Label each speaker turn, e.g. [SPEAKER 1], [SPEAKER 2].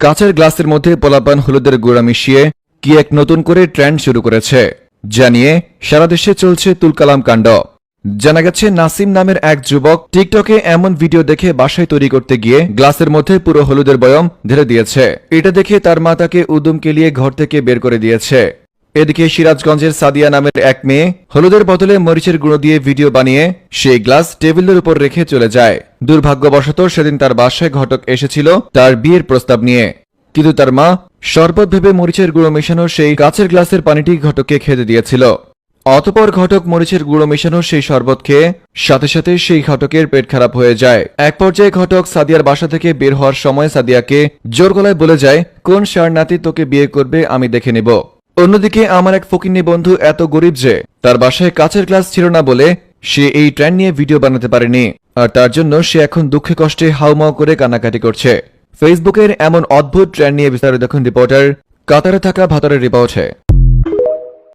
[SPEAKER 1] কাচের গ্লাসের মধ্যে পোলাপান হলুদের গুঁড়া মিশিয়ে কি এক নতুন করে ট্রেন্ড শুরু করেছে জানিয়ে সারা দেশে চলছে তুলকালাম কাণ্ড। জানা গেছে নাসিম নামের এক যুবক টিকটকে এমন ভিডিও দেখে বাসায় তৈরি করতে গিয়ে গ্লাসের মধ্যে পুরো হলুদের বয়ম ঢেলে দিয়েছে। এটা দেখে তার মা তাকে উদুম কেলিয়ে ঘর থেকে বের করে দিয়েছে। এদিকে সিরাজগঞ্জের সাদিয়া নামের এক মেয়ে হলুদের বদলে মরিচের গুঁড়ো দিয়ে ভিডিও বানিয়ে সেই গ্লাস টেবিলের উপর রেখে চলে যায়। দুর্ভাগ্যবশত সেদিন তার বাসায় ঘটক এসেছিল তার বিয়ের প্রস্তাব নিয়ে, কিন্তু তার মা শরবত ভেবে মরিচের গুঁড়ো মেশানো সেই কাচের গ্লাসের পানিটি ঘটককে খেতে দিয়েছিল। অতঃপর ঘটক মরিচের গুঁড়ো মেশানো সেই শরবত খেয়ে সাথে সাথে সেই ঘটকের পেট খারাপ হয়ে যায়। এক পর্যায়ে ঘটক সাদিয়ার বাসা থেকে বের হওয়ার সময় সাদিয়াকে জোর গলায় বলে যায়, কোন ষাঁড় নাতি তোকে বিয়ে করবে আমি দেখে নেব। অন্যদিকে আমার এক ফকিন্নি বন্ধু এত গরিব যে তার বাসায় কাচের গ্লাস ছিল না বলে সে এই ট্রেন্ড নিয়ে ভিডিও বানাতে পারেনি, আর তার জন্য সে এখন দুঃখে কষ্টে হাউমাউ করে কান্নাকাটি করছে। ফেসবুকের এমন অদ্ভুত ট্রেন্ড নিয়ে বিস্তারিত দেখুন রিপোর্টার কাতারে থাকা ভাতারের রিপোর্টে।